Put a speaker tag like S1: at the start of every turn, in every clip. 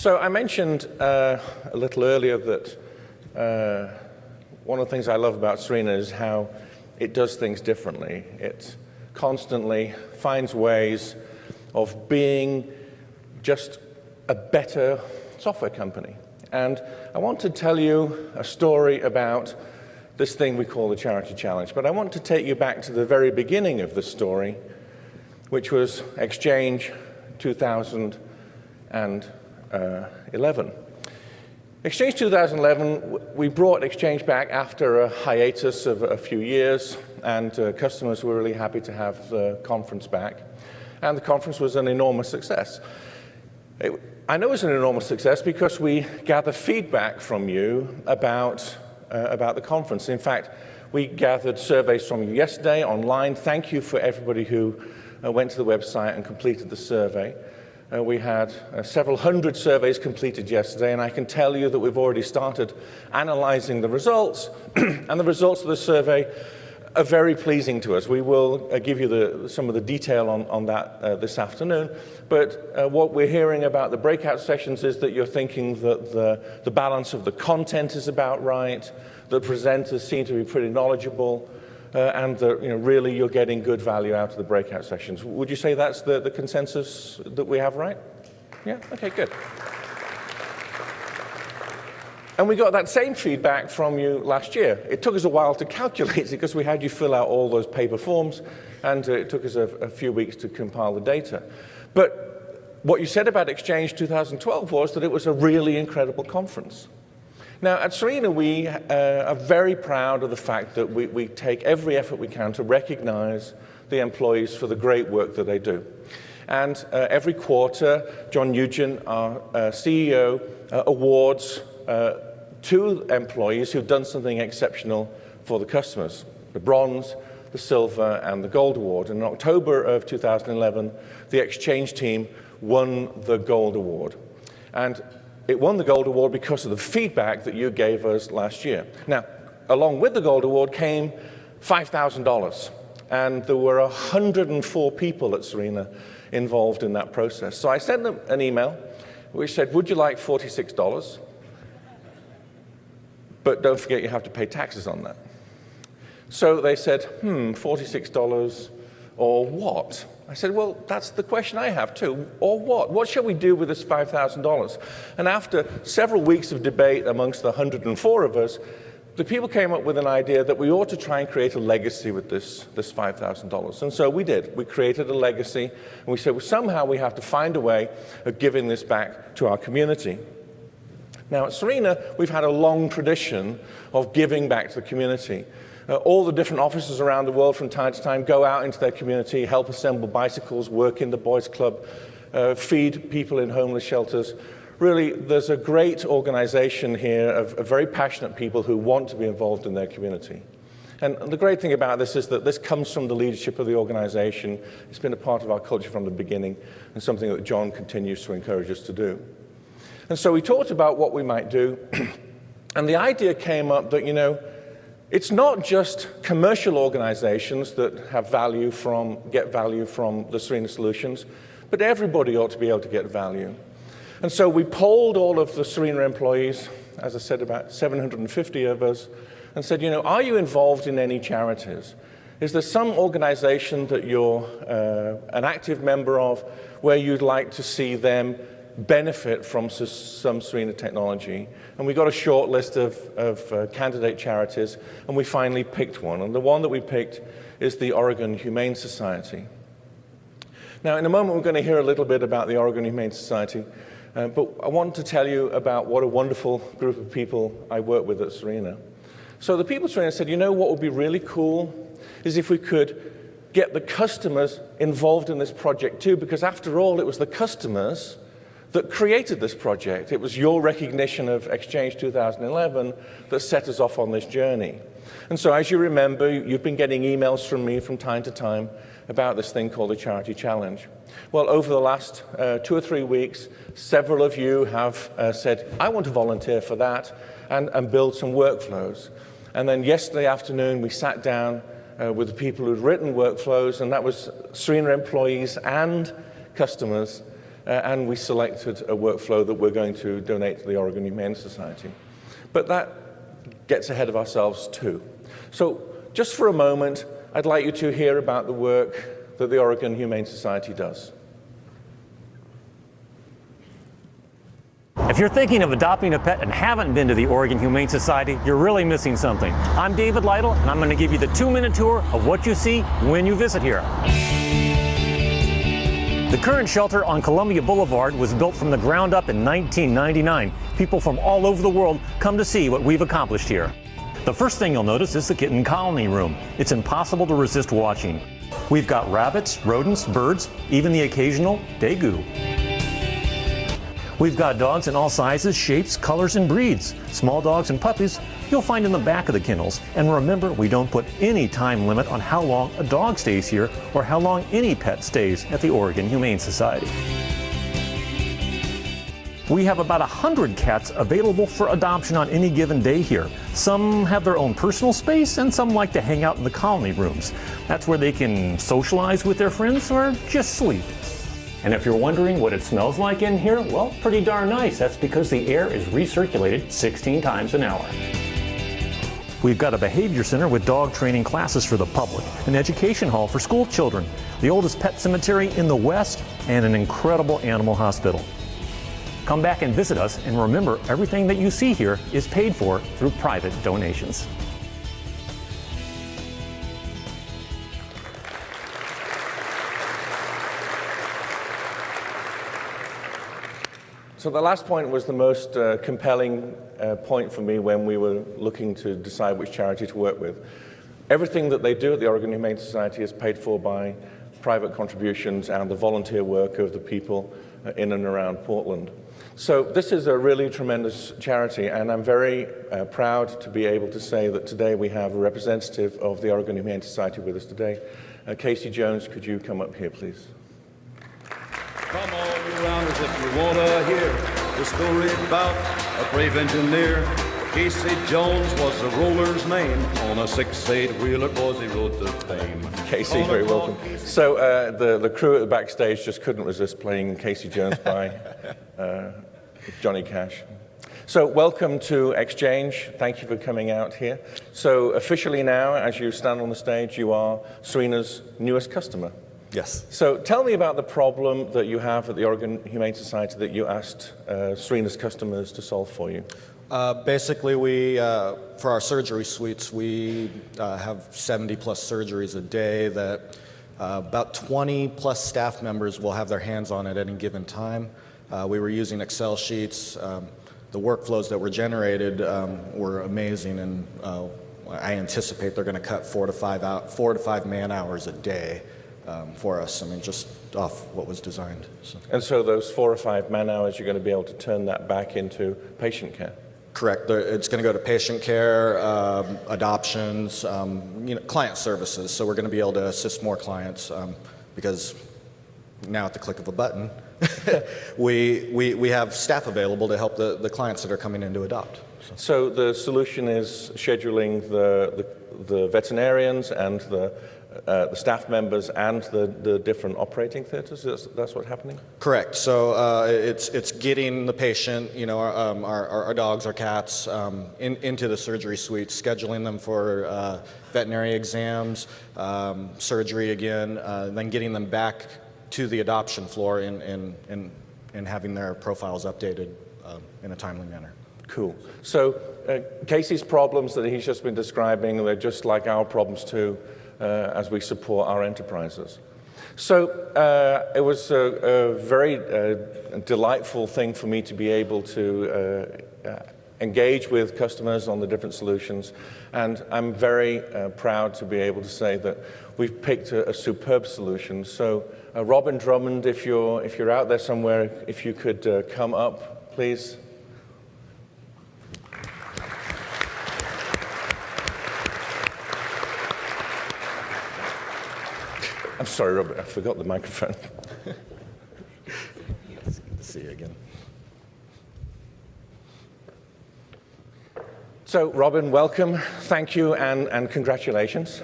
S1: So I mentioned a little earlier that one of the things I love about Serena is how it does things differently. It constantly finds ways of being just a better software company. And I want to tell you a story about this thing we call the Charity Challenge. But I want to take you back to the very beginning of the story, which was xChange 2011. xChange 2011, we brought xChange back after a hiatus of a few years, and customers were really happy to have the conference back. And the conference was an enormous success. I know it was an enormous success because we gathered feedback from you about the conference. In fact, we gathered surveys from you yesterday online. Thank you for everybody who went to the website and completed the survey. We had several hundred surveys completed yesterday, and I can tell you that we've already started analyzing the results, and the results of the survey are very pleasing to us. We will give you some of the detail on that this afternoon, but what we're hearing about the breakout sessions is that you're thinking that the balance of the content is about right, the presenters seem to be pretty knowledgeable, and that really you're getting good value out of the breakout sessions. Would you say that's the consensus that we have, right? Yeah? Okay, good. And we got that same feedback from you last year. It took us a while to calculate it because we had you fill out all those paper forms, and it took us a few weeks to compile the data. But what you said about xChange 2012 was that it was a really incredible conference. Now, at Serena, we are very proud of the fact that we take every effort we can to recognize the employees for the great work that they do. And every quarter, John Nugent, our CEO, awards 2 employees who've done something exceptional for the customers, the Bronze, the Silver, and the Gold Award. And in October of 2011, the xChange team won the Gold Award. And it won the Gold Award because of the feedback that you gave us last year. Now, along with the Gold Award came $5,000, and there were 104 people at Serena involved in that process. So I sent them an email which said, would you like $46? But don't forget you have to pay taxes on that. So they said, $46 or what? I said, well, that's the question I have too. Or what? What shall we do with this $5,000? And after several weeks of debate amongst the 104 of us, the people came up with an idea that we ought to try and create a legacy with this $5,000. And so we did. We created a legacy, and we said, well, somehow we have to find a way of giving this back to our community. Now, at Serena, we've had a long tradition of giving back to the community. All the different offices around the world from time to time go out into their community, help assemble bicycles, work in the boys' club, feed people in homeless shelters. Really, there's a great organization here of very passionate people who want to be involved in their community. And the great thing about this is that this comes from the leadership of the organization. It's been a part of our culture from the beginning, and something that John continues to encourage us to do. And so we talked about what we might do, and the idea came up that, it's not just commercial organizations that have get value from the Serena solutions, but everybody ought to be able to get value. And so we polled all of the Serena employees, as I said, about 750 of us, and said, are you involved in any charities? Is there some organization that you're an active member of where you'd like to see them benefit from some Serena technology? And we got a short list of candidate charities, and we finally picked one. And the one that we picked is the Oregon Humane Society. Now, in a moment, we're going to hear a little bit about the Oregon Humane Society, but I want to tell you about what a wonderful group of people I work with at Serena. So the people at Serena said, what would be really cool is if we could get the customers involved in this project too, because after all, it was the customers that created this project. It was your recognition of xChange 2011 that set us off on this journey. And so as you remember, you've been getting emails from me from time to time about this thing called the Charity Challenge. Well, over the last 2 or 3 weeks, several of you have said, I want to volunteer for that and build some workflows. And then yesterday afternoon, we sat down with the people who'd written workflows, and that was Serena employees and customers. and we selected a workflow that we're going to donate to the Oregon Humane Society. But that gets ahead of ourselves too. So just for a moment, I'd like you to hear about the work that the Oregon Humane Society does.
S2: If you're thinking of adopting a pet and haven't been to the Oregon Humane Society, you're really missing something. I'm David Lytle, and I'm going to give you the 2-minute tour of what you see when you visit here. The current shelter on Columbia Boulevard was built from the ground up in 1999. People from all over the world come to see what we've accomplished here. The first thing you'll notice is the kitten colony room. It's impossible to resist watching. We've got rabbits, rodents, birds, even the occasional daegu. We've got dogs in all sizes, shapes, colors, and breeds. Small dogs and puppies you'll find in the back of the kennels. And remember, we don't put any time limit on how long a dog stays here or how long any pet stays at the Oregon Humane Society. We have about 100 cats available for adoption on any given day here. Some have their own personal space, and some like to hang out in the colony rooms. That's where they can socialize with their friends or just sleep. And if you're wondering what it smells like in here, well, pretty darn nice. That's because the air is recirculated 16 times an hour. We've got a behavior center with dog training classes for the public, an education hall for school children, the oldest pet cemetery in the West, and an incredible animal hospital. Come back and visit us, and remember, everything that you see here is paid for through private donations.
S1: So the last point was the most compelling point for me when we were looking to decide which charity to work with. Everything that they do at the Oregon Humane Society is paid for by private contributions and the volunteer work of the people in and around Portland. So this is a really tremendous charity, and I'm very proud to be able to say that today we have a representative of the Oregon Humane Society with us today. Casey Jones, could you come up here, please?
S3: Come all you rounders if you want to hear the story about a brave engineer. Casey Jones was the roller's name. On a 6-8 wheeler, boys, he rode to fame.
S1: Casey, very welcome. So the crew at the backstage just couldn't resist playing Casey Jones by Johnny Cash. So welcome to xChange. Thank you for coming out here. So officially now, as you stand on the stage, you are Serena's newest customer.
S4: Yes.
S1: So tell me about the problem that you have at the Oregon Humane Society that you asked Serena's customers to solve for you.
S4: Basically, we, for our surgery suites, we have 70+ surgeries a day that about 20+ staff members will have their hands on at any given time. We were using Excel sheets. The workflows that were generated were amazing, and I anticipate they're going to cut 4 to 5 man hours a day for us. I mean, just off what was designed. So.
S1: And so those 4 or 5 man hours, you're going to be able to turn that back into patient care.
S4: Correct. It's going to go to patient care, adoptions, client services. So we're going to be able to assist more clients because now at the click of a button, we have staff available to help the clients that are coming in to adopt.
S1: So the solution is scheduling the veterinarians and the staff members and the different operating theaters. That's what's happening?
S4: Correct. So it's getting the patient, our dogs, our cats, into the surgery suite, scheduling them for veterinary exams, surgery again, then getting them back to the adoption floor and having their profiles updated in a timely manner.
S1: Cool. So Casey's problems that he's just been describing, they're just like our problems too, as we support our enterprises. So it was a very delightful thing for me to be able to engage with customers on the different solutions, and I'm very proud to be able to say that we've picked a superb solution. So Robin Drummond, if you're out there somewhere, if you could come up, please. I'm sorry, Robert, I forgot the microphone.
S4: It's good to see you again.
S1: So, Robin, welcome. Thank you and congratulations.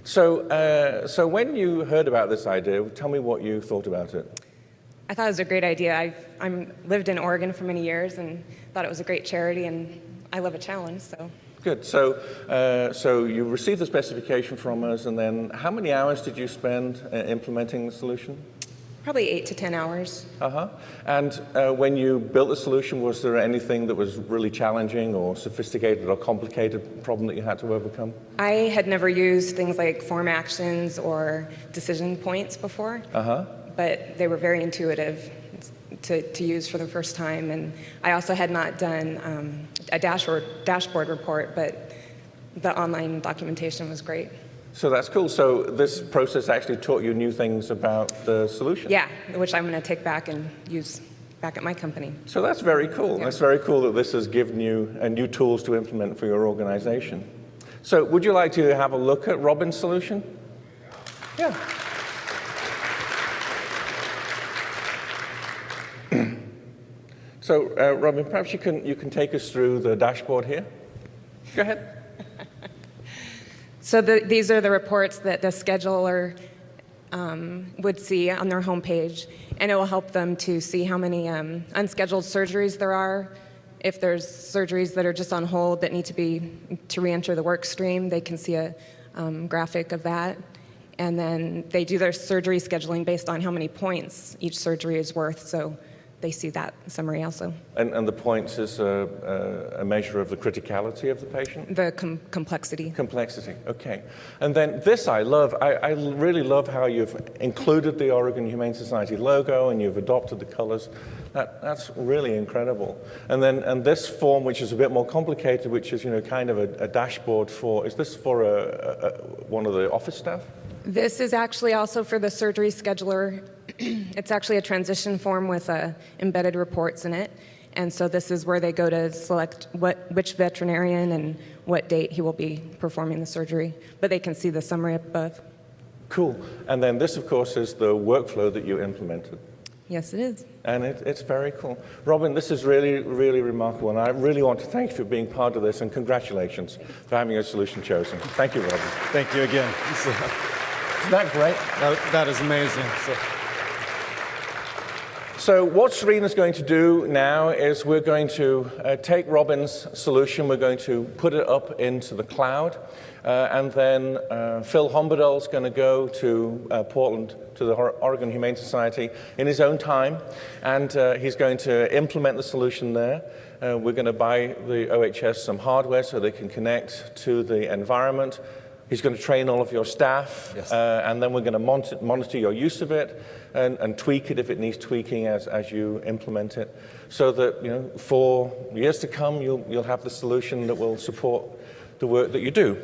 S1: So when you heard about this idea, tell me what you thought about it.
S5: I thought it was a great idea. I lived in Oregon for many years and thought it was a great charity, and I love a challenge, so.
S1: Good. So you received the specification from us, and then how many hours did you spend implementing the solution?
S5: Probably 8 to 10 hours.
S1: Uh-huh. And when you built the solution, was there anything that was really challenging or sophisticated or complicated problem that you had to overcome?
S5: I had never used things like form actions or decision points before, but they were very intuitive to use for the first time. And I also had not done a dashboard report, but the online documentation was great.
S1: So that's cool. So this process actually taught you new things about the solution?
S5: Yeah, which I'm going to take back and use back at my company.
S1: So that's very cool.
S5: Yeah.
S1: That's very cool that this has given you new tools to implement for your organization. So would you like to have a look at Robin's solution? Yeah. So Robin, perhaps you can take us through the dashboard here. Go ahead.
S5: So these are the reports that the scheduler would see on their homepage, and it will help them to see how many unscheduled surgeries there are. If there's surgeries that are just on hold that need to re-enter the work stream, they can see a graphic of that. And then they do their surgery scheduling based on how many points each surgery is worth, so they see that summary also.
S1: And the points is a measure of the criticality of the patient?
S5: The complexity.
S1: Complexity, okay. And then this I love. I really love how you've included the Oregon Humane Society logo and you've adopted the colors. That's really incredible. And this form, which is a bit more complicated, which is kind of a dashboard for, is this for one of the office staff?
S5: This is actually also for the surgery scheduler. It's actually a transition form with embedded reports in it. And so this is where they go to select which veterinarian and what date he will be performing the surgery. But they can see the summary above.
S1: Cool. And then this, of course, is the workflow that you implemented.
S5: Yes, it is.
S1: And it's very cool. Robin, this is really, really remarkable. And I really want to thank you for being part of this. And congratulations for having your solution chosen. Thank you, Robin.
S4: Thank you again.
S1: Isn't that great?
S4: That is amazing.
S1: So what Serena's going to do now is we're going to take Robin's solution, we're going to put it up into the cloud, and then Phil Homberdell's going to go to Portland, to the Oregon Humane Society in his own time, and he's going to implement the solution there. We're going to buy the OHS some hardware so they can connect to the environment. He's going to train all of your staff,
S4: yes.
S1: And then we're going to monitor your use of it and tweak it if it needs tweaking as you implement it, so that for years to come you'll have the solution that will support the work that you do.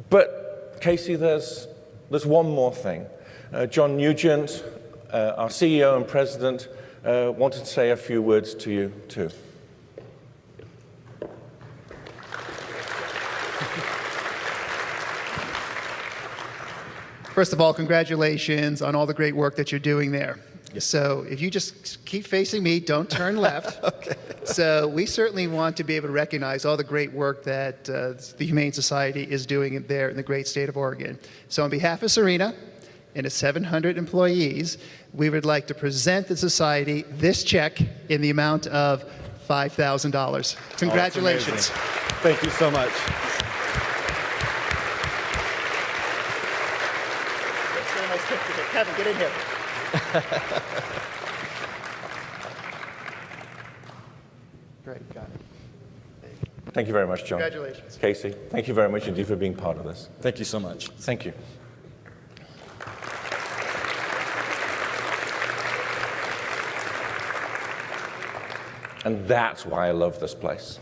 S1: But Casey, there's one more thing. John Nugent, our CEO and president, wanted to say a few words to you too.
S6: First of all, congratulations on all the great work that you're doing there.
S4: Yes.
S6: So if you just keep facing me, don't turn left.
S4: Okay.
S6: So we certainly want to be able to recognize all the great work that the Humane Society is doing there in the great state of Oregon. So on behalf of Serena and its 700 employees, we would like to present the Society this check in the amount of $5,000. Congratulations.
S4: Thank you so much.
S6: Kevin, get in here. Great, got it.
S1: Thank you very much, John.
S6: Congratulations.
S1: Casey, thank you very much indeed for being part of this.
S4: Thank you so much.
S1: Thank you. And that's why I love this place.